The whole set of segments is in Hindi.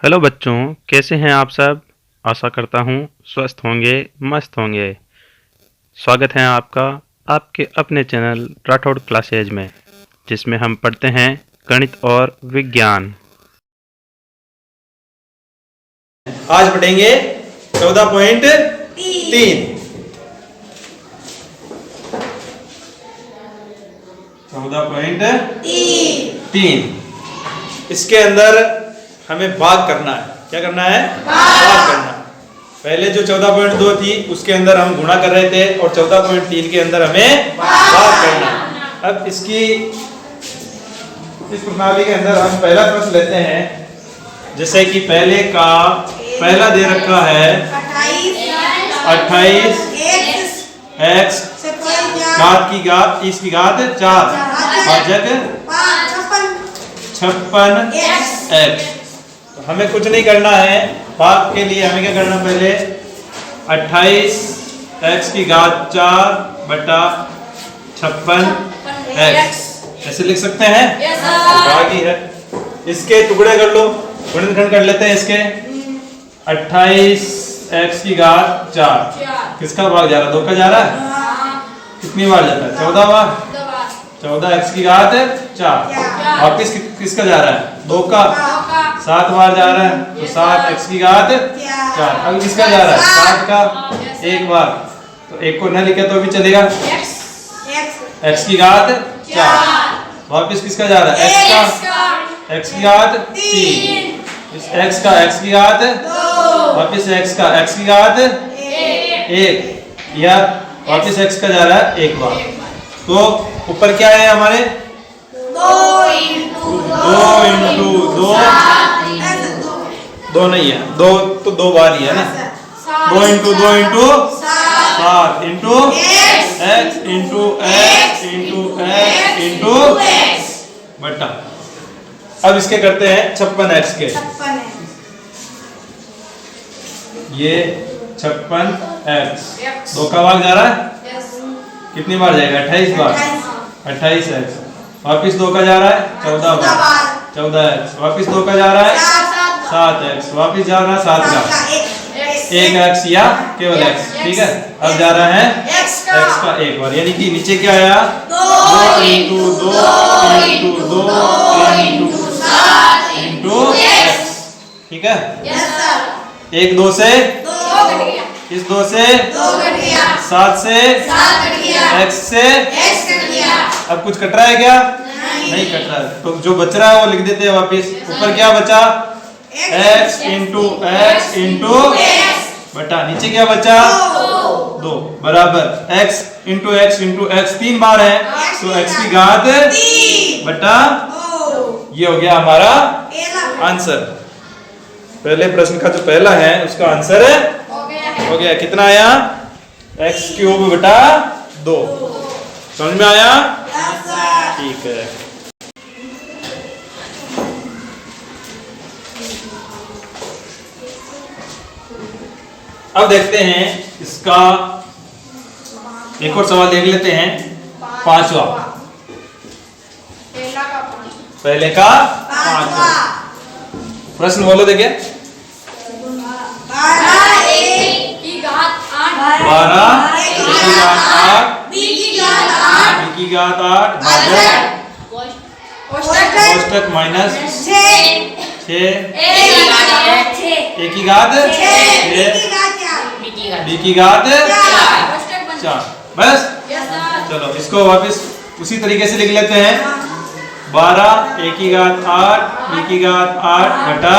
हेलो बच्चों, कैसे हैं आप सब। आशा करता हूँ स्वस्थ होंगे, मस्त होंगे। स्वागत है आपका आपके अपने चैनल राठौड़ क्लासेज में, जिसमें हम पढ़ते हैं गणित और विज्ञान। आज पढ़ेंगे 14.3। 14.3 इसके अंदर हमें भाग करना है। क्या करना है? भाग करना है। पहले जो 14.2 थी उसके अंदर हम गुणा कर रहे थे और 14.3 के अंदर हमें भाग करना है। अब इसकी इस प्रणाली के अंदर हम पहला प्रश्न लेते हैं। जैसे कि पहला दे रखा है 28 x घात की घात 30 की घात 4 भाजक 56 x। तो हमें कुछ नहीं करना है। भाग के लिए हमें क्या करना, पहले 28 x की घात 4 बटा 56 x ऐसे लिख सकते हैं। भाग ही है। इसके टुकड़े कर लो, गुणनखंड कर लेते हैं इसके। 28 x की घात 4 किसका भाग जा रहा है? 2 का जा रहा है। कितनी बार जाता है? 14 बार। 14 x की घात 4 वापिस किसका जा रहा है? 2 का। 7 बार जा रहा है तो 7 x की घात 4। अब किसका जा रहा है? 7 का 1 बार। तो 1 को न लिखे तो भी चलेगा। x की घात 4 वापिस किसका जा रहा है? x की घात 3। x का x की घात 2 वापिस x का x की घात 1 या वापिस x का जा रहा है 1 बार। तो ऊपर क्या है हमारे? 2 नहीं है, 2 तो 2 बार ही है ना। 2 into 7 into x into x into x into बटा। अब इसके करते हैं 56 x के। ये 56 x 2 का भाग जा रहा है। कितनी बार जाएगा? 28 बार। 28 x वापिस 2 का जा रहा है 14 बार। 14 x वापिस 2 का जा रहा है 7 x वापिस जा रहा है 7 का 1 x या केवल x। ठीक है। अब जा रहा है x का 1 बार, यानी कि नीचे क्या आया? 2 into 2 into 2 into 7 into x। ठीक है। 1 2 से 2 कट गया। इस 2 से 2 कट गया। 7 से 7 कट गया। x से x कट गया। अब कुछ कट रहा है क्या? नहीं कट रहा है। तो जो बच रहा है वो लिख देते हैं वापिस। ऊपर क्या बचा? x इंटू x इंटू बटा नीचे क्या बचा? 2 बराबर x into x into x 3 बार है तो x की घात बटा। ये हो गया हमारा आंसर। पहले प्रश्न का जो पहला है उसका आंसर हो गया। कितना आया? x क्यूब बटा 2। समझ में आया? ठीक है। अब देखते हैं इसका एक और सवाल देख लेते हैं। 5वां। पहले का 5वां प्रश्न बोलो। देखिए 12 a की घात 8 b की घात 8 भाजक कोष्टक माइनस 6 a की घात 6 b की घात 4। बस चलो इसको वापस उसी तरीके से लिख लेते हैं। 12 a की घात 8 b की घात 8 घटा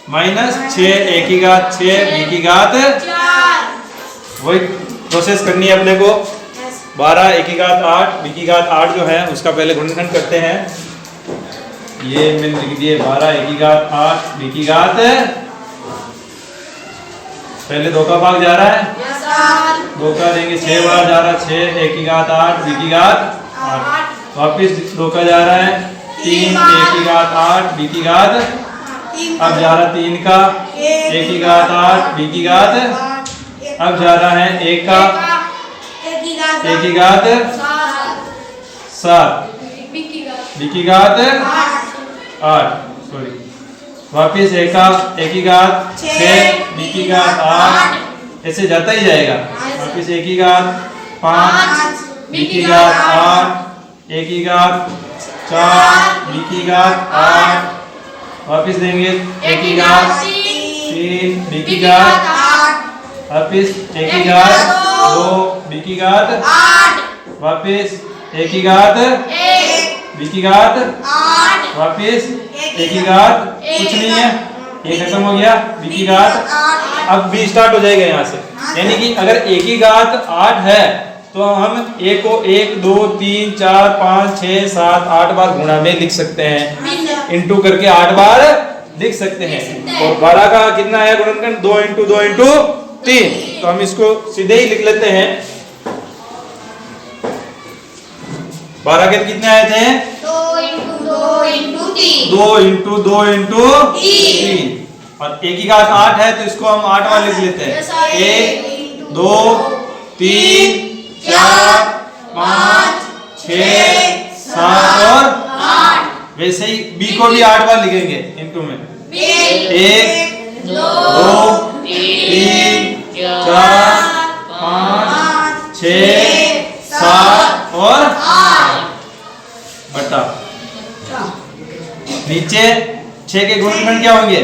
माइनस 6 a की घात 6 b की घात 4। वही प्रोसेस करनी है अपने को। 12 a की घात 8 b की घात 8 जो है उसका पहले गुणनखंड करते हैं। ये मैंने लिख दिए 12 a की घात 8 b की घात। पहले 2 का भाग जा रहा है 2 का देंगे 6 बार जा रहा है 6 a की घात 8 b की घात 8 वापिस 2 का जा रहा है 3 a की घात 8 b की घात। अब जा रहा 3 का a की घात 8 b की घात। अब जा रहा है 1 का a की घात 7 b की घात 8 सॉरी वापिस एक की घात 6, बी की घात 8, ऐसे जाता ही जाएगा। वापिस एक की घात 5, बी की घात 8, ए की घात 4, बी की घात 8, वापिस देंगे ए की घात 3, बी की घात 8, वापिस ए की घात 2, बी की घात 8, वापिस ए की घात 1, बी की घात 8, वापिस ए की घात कुछ नहीं है, ये खत्म हो गया, बी की घात। अब बी स्टार्ट हो जाएगा यहाँ से, यानी कि अगर ए की घात 8 है तो हम ए को 1, 2, 3, 4, 5, 6, 7, 8 बार गुणा में लिख सकते हैं, इंटू करके 8 बार लिख सकते हैं। और 12 का कितना है गुणनखंड? 2 इंटू 2 इंटू 3, तो हम इसको सीधे ही लिख लेते हैं। 12 के कितने आए थे? 2 इंटू 2 इंटू 3, 2 इंटू 2 इंटू 3, और ए की घात 8 है तो इसको हम 8 बार लिख लेते हैं। 1, 2, 3, 4, 5, 6, 7 और 8। वैसे ही बी को भी 8 बार लिखेंगे इंटू में। 1, 2, 3, 4, 5, 6, 7 और 8 बटा नीचे 6 के गुणनखंड क्या होंगे?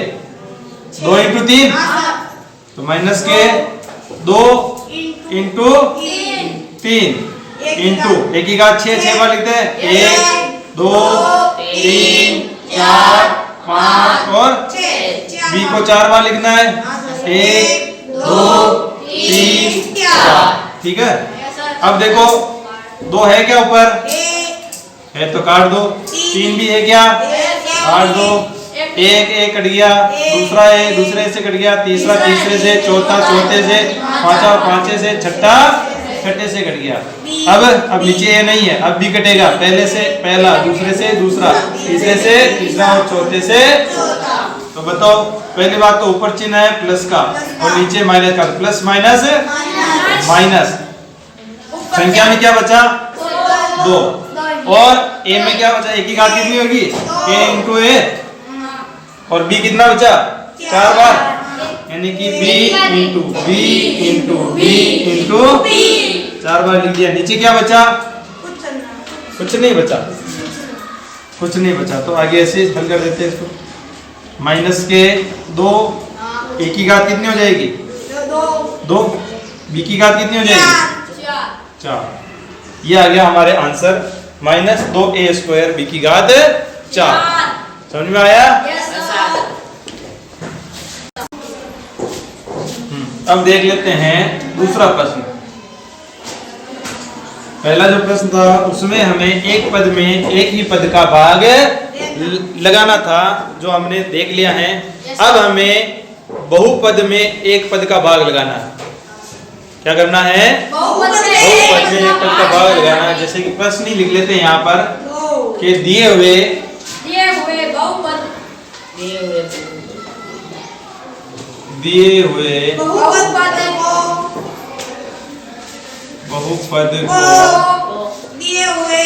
2 इंटू 3, तो माइनस के 2 इंटू 3 इंटू एक की घात 6 बार लिखते हैं। 1, 2, 3, 4, 5 और बी को 4 बार लिखना है। 1, 2, 3, 4, ठीक है। अब देखो 2 है क्या ऊपर? है तो काट दो। 3 भी है क्या? काट दो। एक कट गया, दूसरा है दूसरे से कट गया, तीसरा तीसरे से, चौथा चौथे से, पांचवा पांचे से, छठा छठे से कट गया। अब नीचे ये नहीं है, अब भी कटेगा। पहले से पहला, दूसरे से दूसरा, तीसरे से तीसरा और चौथे से। तो बताओ, पहली बात तो ऊपर चिन्ह है प्लस का और नीचे माइनस का, प्लस माइनस माइनस। संख्या में क्या बचा? 2। और ए में क्या बचा? ए की घात कितनी होगी? A into A. और बी कितना बचा? 4 बार, यानी कि B into B into B into 4 बार लिख दिया। नीचे क्या बचा? कुछ नहीं बचा, कुछ नहीं बचा। तो आगे ऐसे हल कर देते हैं इसको। माइनस के 2, ए की घात कितनी हो जाएगी? 2। बी की घात कितनी हो जाएगी? 4। ये आ गया हमारे आंसर, -2a² बी की घात 4। समझ में आया? अब देख लेते हैं दूसरा प्रश्न। पहला जो प्रश्न था उसमें हमें एक पद में एक ही पद का भाग लगाना था, जो हमने देख लिया है। अब हमें बहुपद में एक पद का भाग लगाना है। क्या करना है? बहुपद में एक पद का भाग लगाना है। जैसे कि प्रश्न ही लिख लेते हैं यहाँ पर कि दिए हुए बहुपद दिए हुए बहुपद को दिए हुए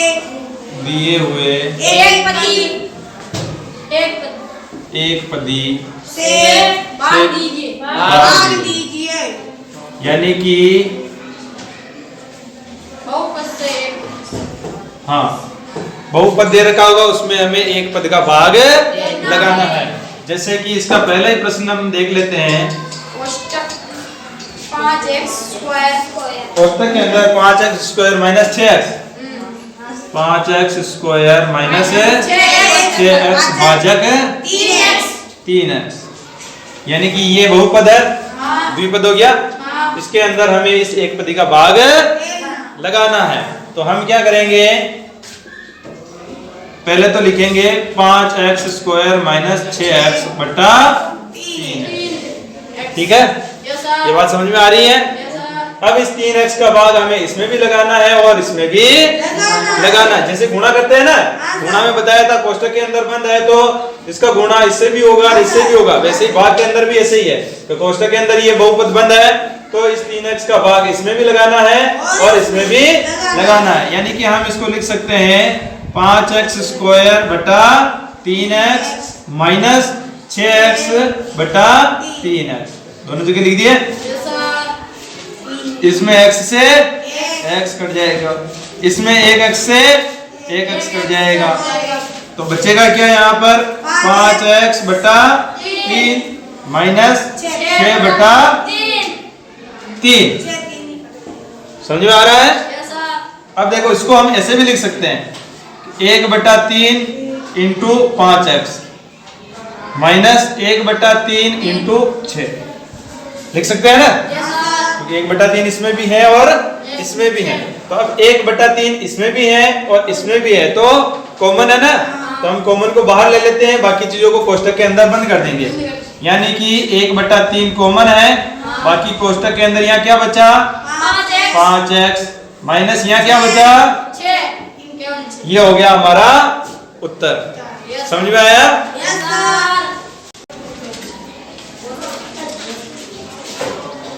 एक पदी से भाग दीजिए। यानी कि बहुपद से, हाँ, बहुपद दे रखा होगा, उसमें हमें एक पद का भाग लगाना है। जैसे कि इसका पहला ही प्रश्न हम देख लेते हैं। कोष्टक 5x² कोष्टक के अंदर 5x² minus 6x, 5x² minus 6x भाजक 3x, यानी कि ये बहुपद है, द्विपद हो गया। इसके अंदर हमें इस एक पदी का भाग लगाना है। तो हम क्या करेंगे? पहले तो लिखेंगे 5x² माइनस 6x बटा 3। ठीक है, ये बात समझ में आ रही है? अब इस 3x का भाग हमें इसमें भी लगाना है और इसमें भी लगाना है। जैसे गुणा करते हैं ना, गुणा में बताया था कोष्टक के अंदर बंद है तो इसका गुणा इससे भी होगा और इससे भी होगा, वैसे ही भाग के अंदर भी ऐसे ही है। तो कोष्टक के अंदर ये बहुपद बंद है तो इस 3x का भाग इसमें भी लगाना है और इसमें भी लगाना है। यानी कि हम इसको लिख सकते हैं 5x² बटा 3x माइनस 6x बटा 3x दोनों जगह लिख दिए। Yes, sir. इसमें x से x कट जाएगा, इसमें एक x से एक x कट जाएगा, तो बचेगा क्या यहाँ पर 5x बटा 3 माइनस 6 बटा 3। समझ में आ रहा है? Yes, sir. अब देखो इसको हम ऐसे भी लिख सकते हैं 1 बटा 3 इंटू 5x माइनस 1 बटा 3 इंटू 6 लिख सकते हैं ना, Yes, sir. क्योंकि 1 बटा 3 इसमें भी है और इसमें भी है। तो अब 1 बटा 3 इसमें भी है और इसमें भी है, तो कॉमन है ना, तो हम कॉमन को बाहर ले लेते हैं, बाकी चीजों को कोष्टक के अंदर बंद कर देंगे। यानी कि 1 बटा 3 कॉमन है, बाकी कोष्टक के अंदर यहाँ क्या बचा 5x माइनस यहाँ क्या बचा, 6. ये हो गया हमारा उत्तर। समझ में आया? Yes, sir.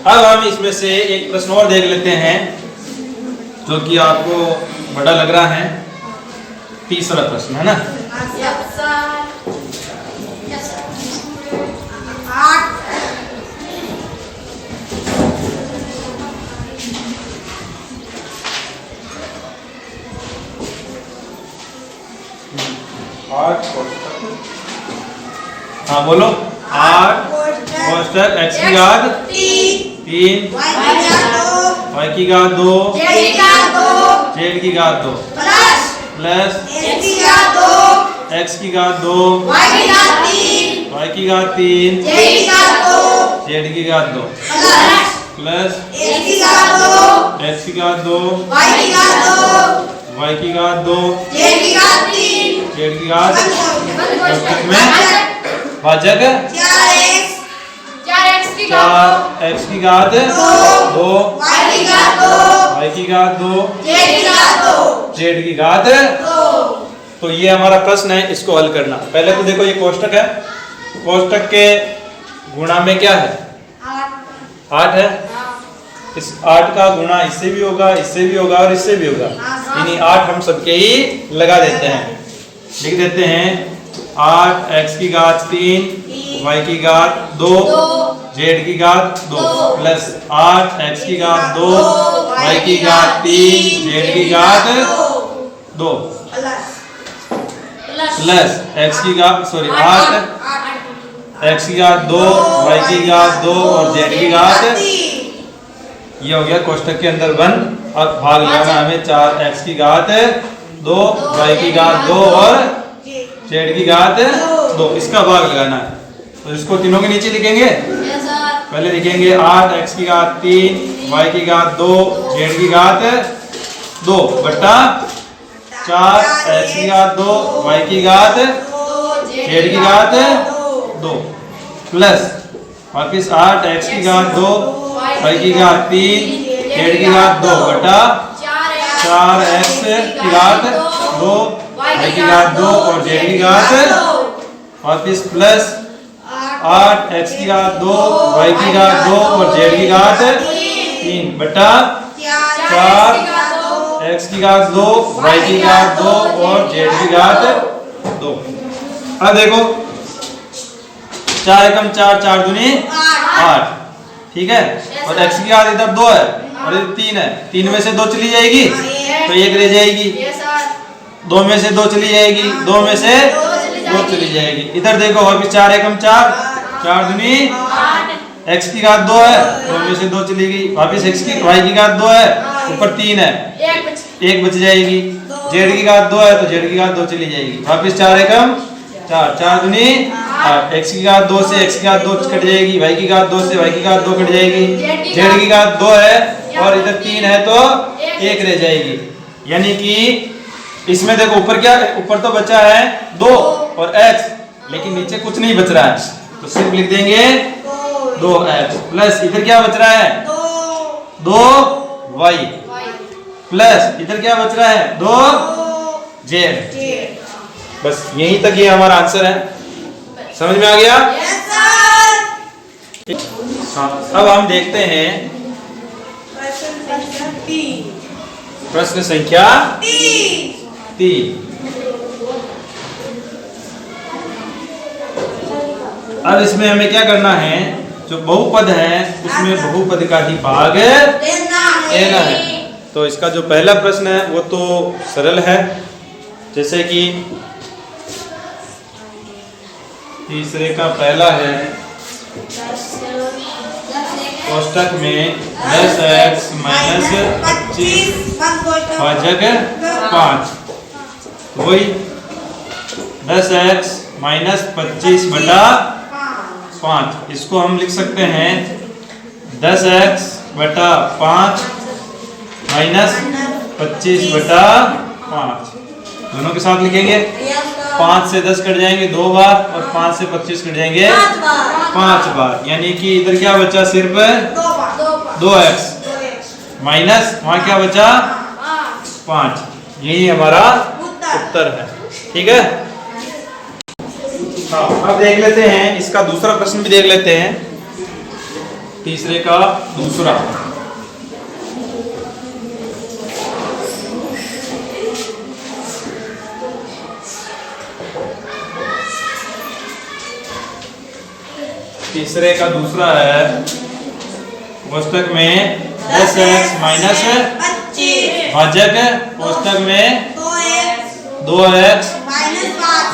अब हम इसमें से एक प्रश्न और देख लेते हैं जो कि आपको बड़ा लग रहा है, तीसरा प्रश्न है ना। Yes, sir. Yes, sir. 8 हाँ बोलो 8 कोष्टक x की घात 3 y की घात 2 z की घात 2 प्लस x की घात 2 y की घात 3 z की घात 2 प्लस x की घात 2 y की घात 2 z की घात कोष्टक में भाजक 4x की 4x की घात 2 y की घात 2 z की घात। तो ये हमारा प्रश्न है, इसको हल करना। पहले तो देखो ये कोष्टक है, कोष्टक के गुणा में क्या है 8 है, इस 8 का गुणा इससे भी होगा, इससे भी होगा और इससे भी होगा, यानी 8 हम सबके ही लगा देते हैं। लिख देते हैं 8x की घात 3 y की घात 2 z की घात 2 प्लस 8x की घात 2 y की घात 3 z की घात 2 प्लस x की घात 8x की घात 2 y की घात 2 और z की घात। ये हो गया कोष्टक के अंदर बंद। अब भाग लगाना हमें 4x की घात 2 y की घात 2 और z की घात 2, इसका भाग लगाना है। तो इसको तीनों के नीचे लिखेंगे। पहले लिखेंगे 8x की घात 3 y की घात 2 z की घात 2 बटा 4x की घात 2 y की घात z की घात 2 प्लस वापिस 8x की घात 2 y की घात 3 z की घात 2 बटा 4x की घात 2 y की घात 2 और z की घात वापिस प्लस 8x की घात 2 y की घात 2 और z की घात 3 बटा 4x की घात 2 y की घात 2 और z की घात 2। अब देखो 4 एकम 4 4 दूनी 8, ठीक है, और x की घात इधर 2 है और इधर 3 है, 3 में से 2 चली जाएगी तो 1 रह जाएगी, 2 में से 2 चली जाएगी, 2 में से 2 चली जाएगी। इधर देखो वापिस 4 एकम 4 4 दूनी x की घात 2 है, 2 में से 2 चली गई, वापिस x की y की घात 2 है, ऊपर 3 है, 1 बच जाएगी, z की घात 2 है तो z की घात 2 चली जाएगी, वापिस 4 एकम 4 4 दूनी 8, x की घात 2 से x की घात 2 कट जाएगी, y की घात 2 से y की घात 2 कट जाएगी, z की घात 2 है और इधर 3 है तो 1 रह जाएगी। यानी कि इसमें देखो ऊपर क्या, ऊपर तो बचा है 2 और x, लेकिन नीचे कुछ नहीं बच रहा है, तो सिर्फ लिख देंगे 2x प्लस इधर क्या बच रहा है 2y प्लस इधर क्या बच रहा है 2z। बस यहीं तक ये हमारा आंसर है। समझ में आ गया? हाँ, अब हम देखते हैं प्रश्न संख्या 3। अब इसमें हमें क्या करना है, जो बहुपद है उसमें बहुपद का ही भाग लेना है। तो इसका जो पहला प्रश्न है वो तो सरल है, जैसे कि तीसरे का पहला है कोष्टक में 10x माइनस 25 भाजक 5, वही 10x माइनस 25 बटा 5, इसको हम लिख सकते हैं 10x बटा 5 माइनस 25 बटा 5, दोनों के साथ लिखेंगे। 5 से 10 कट जाएंगे 2 बार और 5 से 25 कट जाएंगे 5 बार, यानी कि इधर क्या बचा, सिर्फ 2x माइनस वहां क्या बचा 5, यही हमारा उत्तर है। ठीक है, हाँ अब देख लेते हैं इसका दूसरा प्रश्न भी देख लेते हैं, तीसरे का दूसरा। तीसरे का दूसरा है कोष्टक में 10x माइनस 25 भाजक कोष्टक में 2x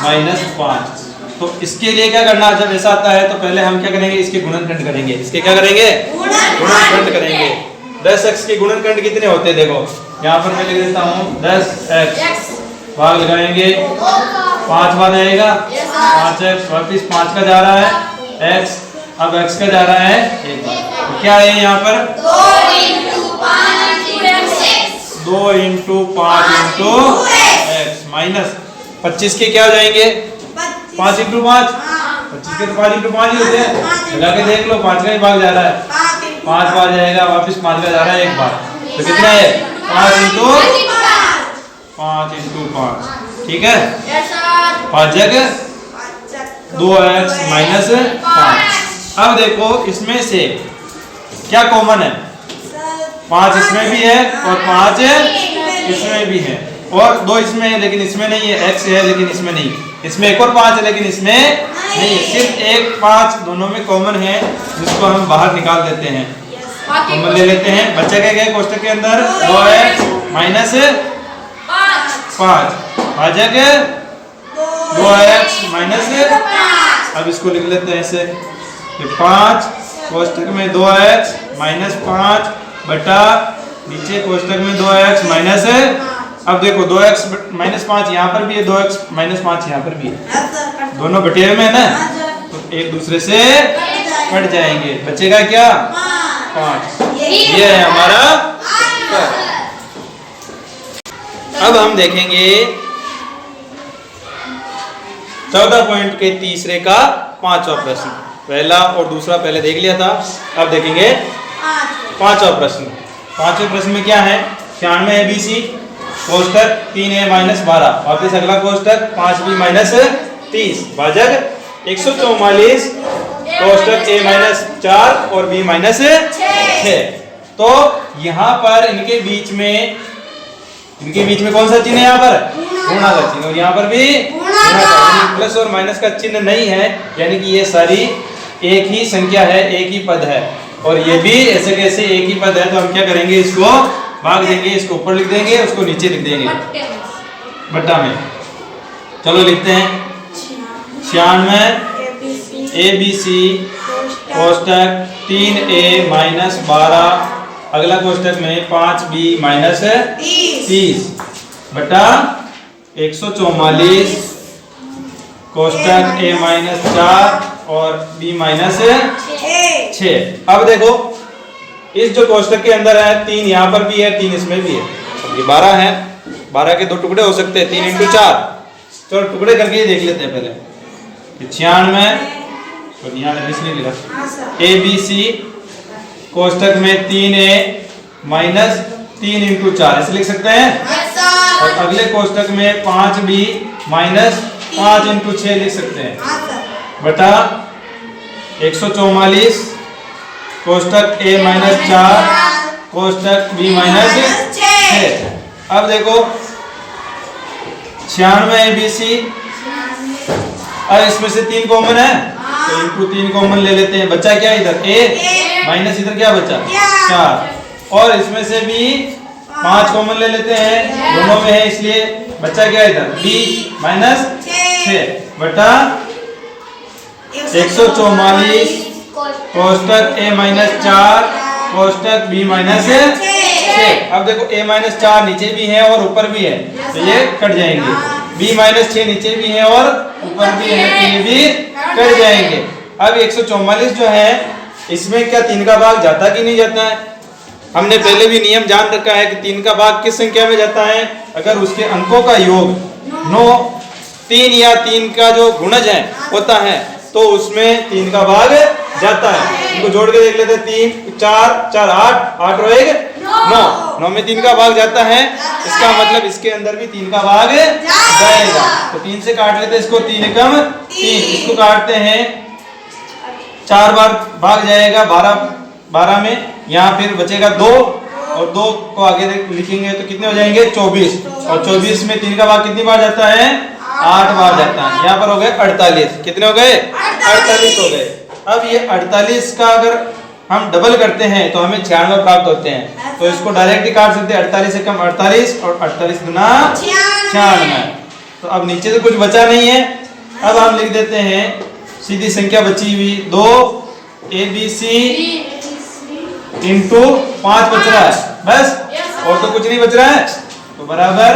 माइनस 5। तो इसके लिए क्या करना, जब ऐसा आता है तो पहले हम क्या करेंगे, इसके गुणनखंड करेंगे। इसके क्या करेंगे, गुणनखंड करेंगे। 10x के गुणनखंड कितने होते हैं, देखो यहाँ पर मैं लिख देता हूँ 10x, भाग लगाएंगे 5 बार आएगा 5x, वापिस 5 का जा रहा है x, अब x का जा रहा है 1 बार, तो क्या है यहाँ पर 2 इंटू 5 इंटू x माइनस 25 के क्या हो जाएंगे 5 इंटू 5, 25 के तो 5 इंटू 5 ही होते हैं, लगा के देख लो 5 का ही भाग जा रहा है, 5 बार जाएगा वापिस 5 का जा रहा है 1 बार, तो कितना है 5 इंटू 5, ठीक है, भाजक 2x माइनस 5। अब देखो इसमें से क्या कॉमन है, 5 इसमें भी है और 5 इसमें भी है, और 2 इसमें है लेकिन इसमें नहीं है, x है लेकिन इसमें नहीं, इसमें एक और 5 है लेकिन इसमें नहीं है, सिर्फ एक 5 दोनों में कॉमन है, जिसको हम बाहर निकाल देते हैं, कॉमन ले लेते हैं। बच्चे क्या गए कोष्टक के अंदर 2x माइनस 5 भाजक 2x माइनस, अब इसको लिख लेते हैं ऐसे 5 कोष्टक में 2x माइनस 5 बटा नीचे कोष्टक में 2x माइनस, अब देखो 2x माइनस 5 यहाँ पर भी है, 2x माइनस 5 यहाँ पर भी है, दोनों बटे में है ना, तो एक दूसरे से कट जाएंगे, बचेगा क्या 5, ये है हमारा उत्तर। अब हम देखेंगे 14 पॉइंट के तीसरे का 5वां प्रश्न, पहला और दूसरा पहले देख लिया था, अब देखेंगे 5वां प्रश्न। 5वें प्रश्न में क्या है, 96 ABC कोष्टक 3a माइनस 12, वापिस अगला कोष्टक 5b माइनस 30 भाजक 144 कोष्टक a माइनस 4 और b माइनस 6। तो यहाँ पर इनके बीच में कौन सा चिन्ह है, यहाँ पर ऋण का चिन्ह, और यहाँ पर भी प्लस और माइनस का चिन्ह नहीं है, यानी कि ये सारी एक ही संख्या है, एक ही पद है, और ये भी ऐसे कैसे एक ही पद है, तो हम क्या करेंगे, इसको भाग देंगे, इसको ऊपर लिख देंगे, उसको नीचे लिख देंगे बट्टा में। चलो लिखते हैं 96 ABC कोष्टक 3a माइनस 12, अगला कोष्टक में 5b माइनस 30 बटा 144 कोष्टक a माइनस 4 और b माइनस 6। अब देखो इस जो कोष्टक के अंदर है 3 यहाँ पर भी है, 3 इसमें भी है, अब ये 12 है, 12 के 2 टुकड़े हो सकते हैं, 3 इंटू 4, चलो टुकड़े करके ही देख लेते हैं पहले। 96 तो यहाँ इसलिए लिखा ABC कोष्टक में 3a माइनस 3 इंटू 4 ऐसे लिख सकते हैं, और अगले कोष्टक में 5b माइनस 5 इंटू 6 लिख सकते हैं बटा 144 कोष्टक a माइनस 4 कोष्टक b माइनस 6। अब देखो 96 ABC, अब इसमें से 3 कॉमन है, तो इनटू 3 कॉमन ले लेते हैं, बच्चा क्या इधर ए माइनस इधर क्या बचा 4, और इसमें से भी 5 कॉमन ले लेते हैं, दोनों में है इसलिए बच्चा क्या इधर बी माइनस 6 बटा 144 कोष्टक ए माइनस 4 कोष्टक बी माइनस 6। अब देखो a माइनस 4 नीचे भी है और ऊपर भी है तो ये कट जाएंगे, b माइनस 6 नीचे भी है और ऊपर भी है तो ये भी कट जाएंगे। अब 144 जो है इसमें क्या 3 का भाग जाता कि नहीं जाता है? हमने पहले भी नियम जान रखा है कि 3 का भाग किस संख्या में जाता है, अगर उसके अंकों का योग 9 3 या 3 का जो गुणज है होता है तो उसमें 3 का भाग जाता है। इनको जोड़ के देख लेते हैं, 3 4 4 8 8 और 1 9 में 3 का भाग जाता है, इसका मतलब इसके अंदर भी 3 का भाग जाएगा। तो 3 से काट लेते हैं इसको, 3 एकम 3, इसको काटते हैं 4 बार भाग जाएगा 12 में, यहाँ फिर बचेगा 2 और 2 को आगे लिखेंगे तो कितने हो जाएंगे 24, और 24 में 3 का भाग कितनी बार जाता है 8 बार जाता है। यहाँ पर हो गए 48, कितने हो गए 48 हो गए। अब ये 48 का अगर हम डबल करते हैं तो हमें 96 प्राप्त होते हैं, तो इसको डायरेक्ट ही काट सकते हैं, 48 से कम 48 और 48 गुना 96। तो अब नीचे से कुछ बचा नहीं है, अब हम लिख देते हैं सीधी संख्या बची हुई 2 ABC इंटू 5 बच रहा है बस, और तो कुछ नहीं बच रहा है, तो बराबर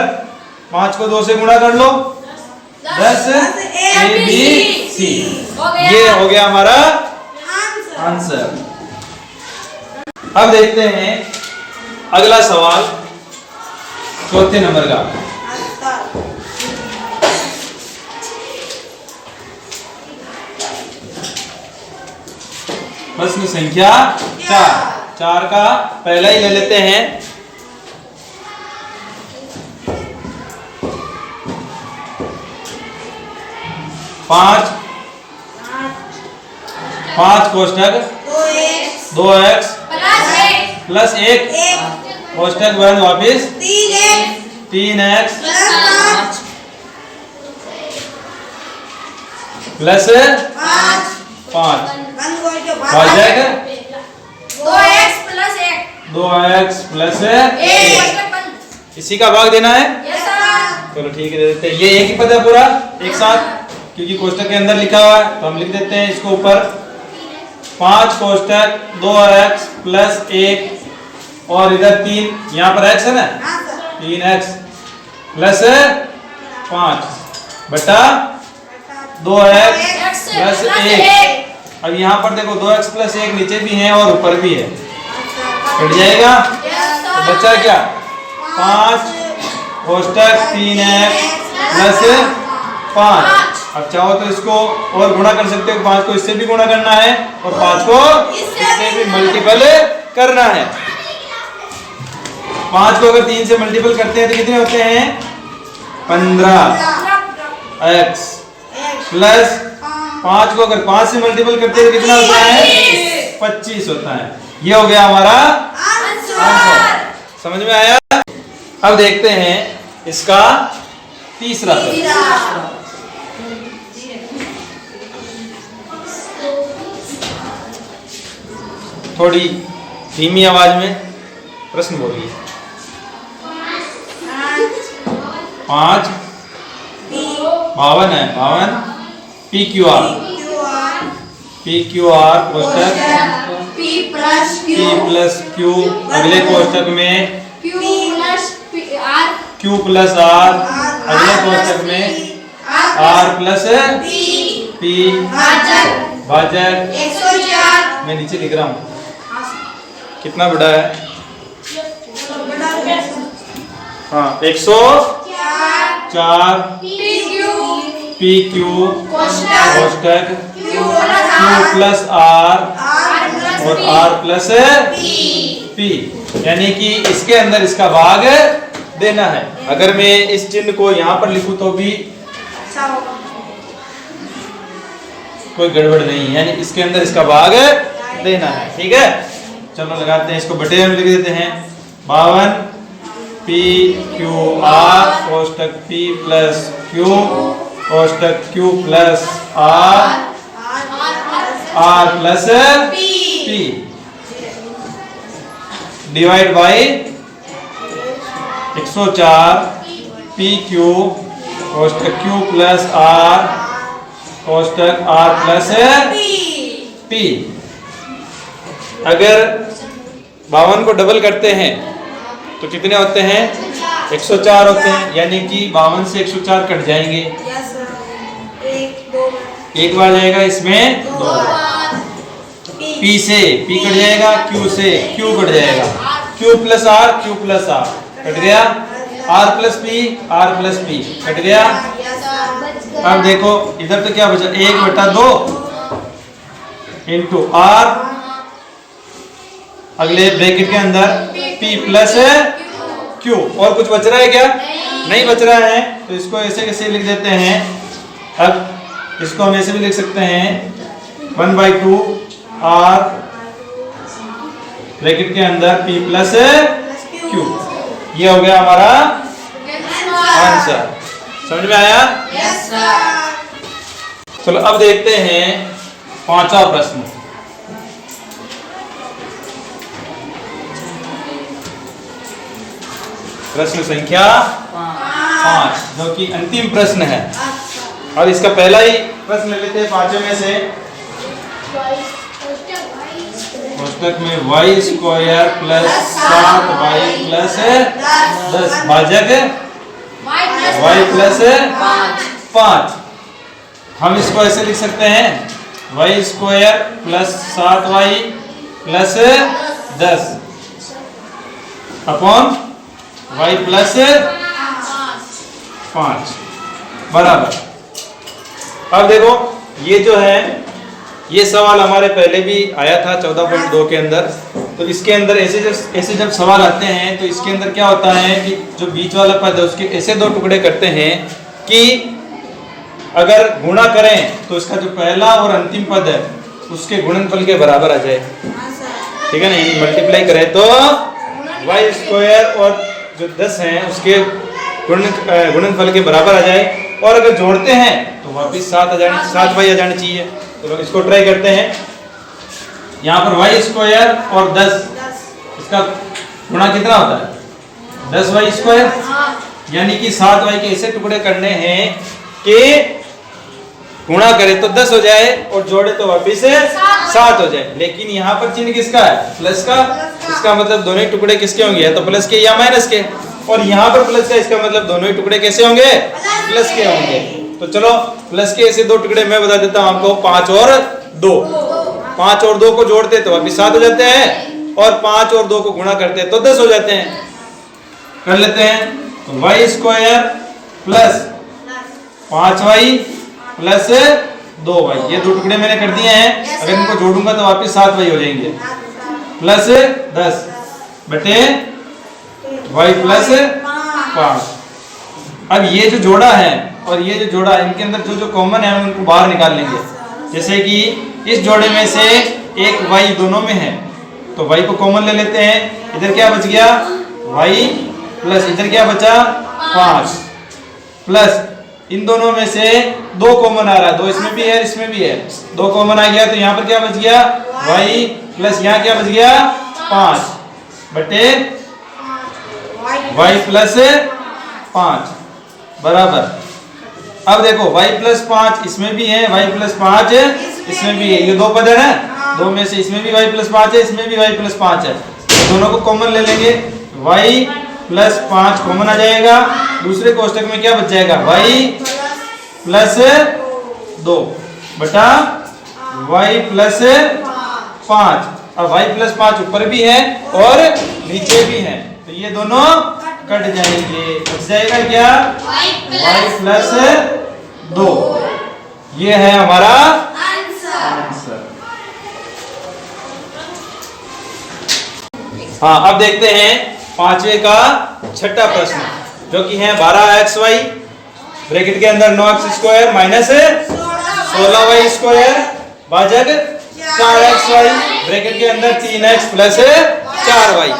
5 को 2 से गुणा कर लो 10 ABC, ये हो गया हमारा आंसर। अब देखते हैं अगला सवाल चौथे नंबर का। प्रश्न संख्या 4 का पहला ही ले लेते हैं। 5 कोष्टक 2x प्लस 1 कोष्टक 1 वापिस 3x प्लस 5 भाग जाएगा 2x प्लस 1, इसी का भाग देना है। चलो ठीक है दे देते हैं, ये एक ही पद है पूरा एक साथ क्योंकि कोष्टक के अंदर लिखा हुआ है, तो हम लिख देते हैं इसको ऊपर 5 कोष्टक 2x प्लस 1 और इधर 3, यहाँ पर x है ना 3x प्लस 5 बटा 2x प्लस 1। अब यहाँ पर देखो 2x प्लस 1 नीचे भी है और ऊपर भी है, कट जाएगा तो बचा क्या 5 कोष्टक 3x प्लस 5। अब चाहो तो इसको और गुणा कर सकते हो, 5 को इससे भी गुणा करना है और 5 को इससे भी मल्टीपल करना है। 5 को अगर 3 से मल्टीपल करते हैं तो कितने होते हैं 15x प्लस 5 को अगर 5 से मल्टीपल करते हैं तो कितना होता है 25 होता है। ये हो गया हमारा आंसर, समझ में आया। अब देखते हैं इसका तीसरा प्रश्न। थोड़ी धीमी आवाज में प्रश्न बोलिए। 5 52 है 52 PQR कोष्टक P प्लस Q अगले कोष्टक में Q प्लस R अगले कोष्टक में R प्लस P भाजक 104 मैं नीचे लिख रहा हूँ कितना बड़ा है, हाँ 104 PQ कोष्टक Q प्लस R और R प्लस P, यानी कि इसके अंदर इसका भाग देना है। अगर मैं इस चिन्ह को यहाँ पर लिखूं तो भी कोई गड़बड़ नहीं है, यानी इसके अंदर इसका भाग देना है। ठीक है, चलो लगाते हैं इसको, बटे में लिख देते हैं 52 PQR कोष्टक P प्लस Q कोष्टक Q plus R R plus P divide by 104 P cube कोष्टक Q प्लस R कोष्टक R प्लस P। अगर 52 को डबल करते हैं तो कितने होते हैं? 104 होते हैं, यानी कि 52 से 104 कट जाएंगे। एक बार जाएगा, इसमें 2 बार। P से P कट जाएगा, Q से Q कट जाएगा, Q प्लस R कट गया, R प्लस P कट गया। अब देखो इधर तो क्या बचा, 1/2 इंटू R, अगले ब्रैकेट के अंदर P प्लस Q। और कुछ बच रहा है क्या? नहीं बच रहा है, तो इसको ऐसे कैसे लिख देते हैं? अब इसको हम ऐसे भी लिख सकते हैं 1/2 R ब्रैकेट के अंदर P प्लस Q। ये हो गया हमारा आंसर। समझ में आया? Yes sir. चलो अब देखते हैं 5वां प्रश्न। प्रश्न संख्या 5, जो कि अंतिम प्रश्न है। अब इसका पहला ही प्रश्न ले लेते हैं 5 में से। कोष्टक में y square plus 7y plus 10 भाजक y प्लस 5। हम इसको ऐसे लिख सकते हैं y square plus 7y plus 10 upon y plus 5 बराबर। अब देखो ये जो है, ये सवाल हमारे पहले भी आया था 14.2 के अंदर। तो इसके अंदर ऐसे जब सवाल आते हैं तो इसके अंदर क्या होता है कि जो बीच वाला पद है उसके ऐसे 2 टुकड़े करते हैं कि अगर गुणा करें तो इसका जो पहला और अंतिम पद है उसके गुणनफल के बराबर आ जाए। ठीक है ना, यानी मल्टीप्लाई करें तो y स्क्वायर और जो 10 हैं उसके गुणनफल के बराबर आ जाए। और अगर जोड़ते हैं तो वापिस 7y आ जाना चाहिए। तो इसको ट्राई करते हैं। यहाँ पर y स्क्वायर और 10, इसका गुणा कितना होता है? 10y स्क्वायर, यानी कि 7y के ऐसे टुकड़े करने हैं कि गुणा करे तो 10 हो जाए और जोड़े तो वापिस 7 हो जाए। लेकिन यहाँ पर चिन्ह किसका है? प्लस का। इसका मतलब दोनों ही टुकड़े किसके होंगे? या तो प्लस के या माइनस के। और यहाँ पर प्लस का, इसका मतलब दोनों ही टुकड़े कैसे होंगे? प्लस के होंगे। तो चलो प्लस के ऐसे 2 टुकड़े मैं बता देता हूँ आपको, 5 और 2। 5 और 2 को जोड़ते तो वापिस 7 हो जाते हैं, और 5 और 2 को गुणा करते तो 10 हो जाते हैं। कर लेते हैं। तो y square plus 5y plus 2y, ये 2 टुकड़े मैंने कर दिए हैं। अगर इनको जोड़ूंगा तो वापिस 7y हो जाएंगे, प्लस 10 बटे y प्लस 5। अब ये जो जोड़ा है और ये जो जोड़ा है, इनके अंदर जो कॉमन है हम उनको बाहर निकाल लेंगे। जैसे कि इस जोड़े में से एक y दोनों में है तो y को कॉमन ले लेते हैं। इधर क्या बच गया? y प्लस इधर क्या बचा? 5 प्लस इन दोनों में से 2 कॉमन आ रहा है, 2 इसमें भी है इसमें भी है, 2 कॉमन आ गया। तो यहाँ पर क्या बच गया? y प्लस यहाँ क्या बच गया? 5 बटे y प्लस 5 बराबर। अब देखो y प्लस 5 इसमें भी है, y प्लस 5 इसमें भी है। ये 2 पद है ना, 2 में से इसमें भी y प्लस 5 है, इसमें भी y प्लस 5 है। दोनों को कॉमन ले लेंगे, y प्लस 5 कॉमन आ जाएगा। दूसरे कोष्टक में क्या बच जाएगा? y प्लस 2 बटा y प्लस 5। अब y प्लस 5 ऊपर भी है और नीचे भी है, तो ये दोनों कट जाएंगे। बच जाएगा क्या? y plus 2। ये है हमारा आंसर। हाँ, अब देखते हैं 5वें का 6ठा प्रश्न, जो कि है 12xy ब्रैकेट के अंदर 9x square minus 16y square भाजक 4xy ब्रैकेट के अंदर 3x प्लस 4y।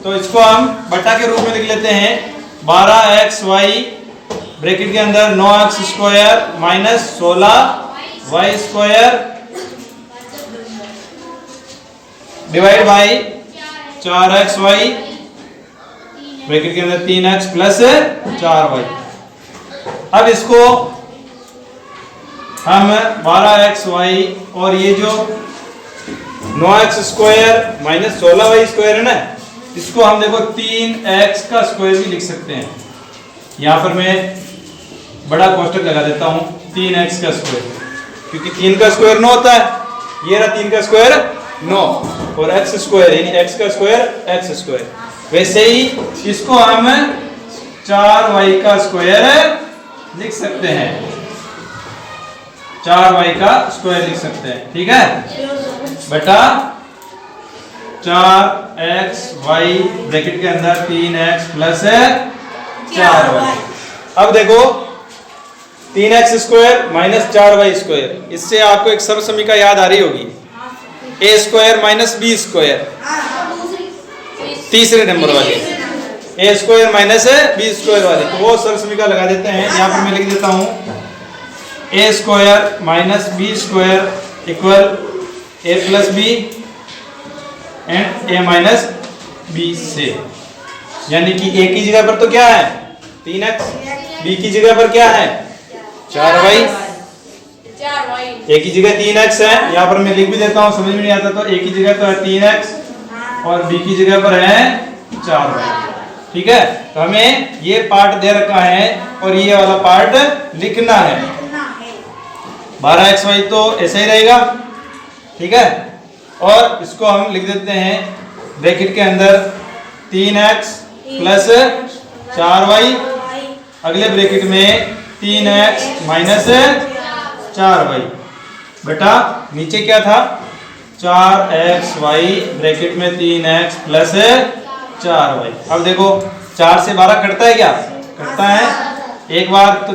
तो इसको हम बटा के रूप में लिख लेते हैं। 12xy ब्रैकेट के अंदर 9x square minus 16y square divide by 4xy bracket के अंदर 3x प्लस 4y। अब इसको हम 12xy और ये जो 9x square minus 16y square है ना, इसको हम देखो 3x का स्क्वायर भी लिख सकते हैं। यहाँ पर मैं बड़ा कोष्टक लगा देता हूँ 3x का स्क्वायर, क्योंकि 3 का स्क्वायर 9 होता है। ये रहा 3 का स्क्वायर 9 और x स्क्वायर यानी x का स्क्वायर x स्क्वायर। वैसे ही इसको हम 4y का स्क्वायर लिख सकते हैं, 4y का स्क्वायर लिख सकते हैं। ठीक है बेटा, 4xy ब्रैकेट के अंदर 3x प्लस 4y। अब देखो 3x square minus 4y square, इससे आपको एक सर्वसमीका याद आ रही होगी, a square minus b square, तीसरे नंबर वाली a square minus b square वाली। तो वो सर्वसमीका लगा देते हैं। यहाँ पर मैं लिख देता हूँ a square minus b square equal a plus b and a minus b से, यानी कि a की जगह पर तो क्या है 3x, b की जगह पर क्या है 4y, a की जगह 3x है। यहाँ पर मैं लिख भी देता हूँ, समझ में नहीं आता तो a की जगह तो है 3x और b की जगह पर है 4y। ठीक है, तो हमें ये पार्ट दे रखा है और ये वाला पार्ट लिखना है। 12xy तो ऐसे ही रहेगा। ठीक है, और इसको हम लिख देते हैं ब्रैकेट के अंदर 3x प्लस 4y, अगले ब्रैकेट में 3x माइनस 4y। बेटा नीचे क्या था 4xy ब्रैकेट में 3x प्लस 4y। अब देखो 4 से 12 कटता है क्या, कटता है। एक बार तो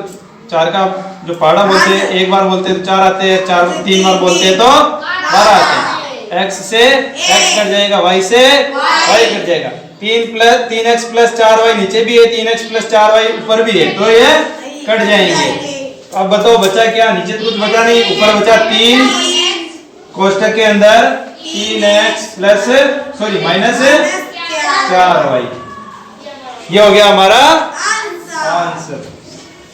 4 का जो पहाड़ा बोलते हैं, एक बार बोलते हैं तो 4 आते हैं, 3 बार बोलते हैं तो 12 आते हैं। x से x कट जाएगा, y से y कट जाएगा। 3x प्लस 4y नीचे भी है, 3x प्लस 4y ऊपर भी है, तो ये कट जाएंगे। अब बताओ बचा क्या, नीचे तो कुछ बचा नहीं, ऊपर बचा 3 कोष्टक के अंदर 3x प्लस माइनस 4y। ये हो गया हमारा आंसर।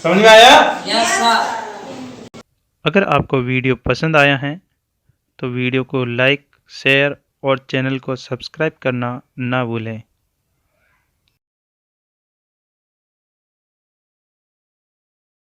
समझ में आया? Yes sir. अगर आपको वीडियो पसंद आया है तो वीडियो को लाइक, शेयर और चैनल को सब्सक्राइब करना ना भूलें।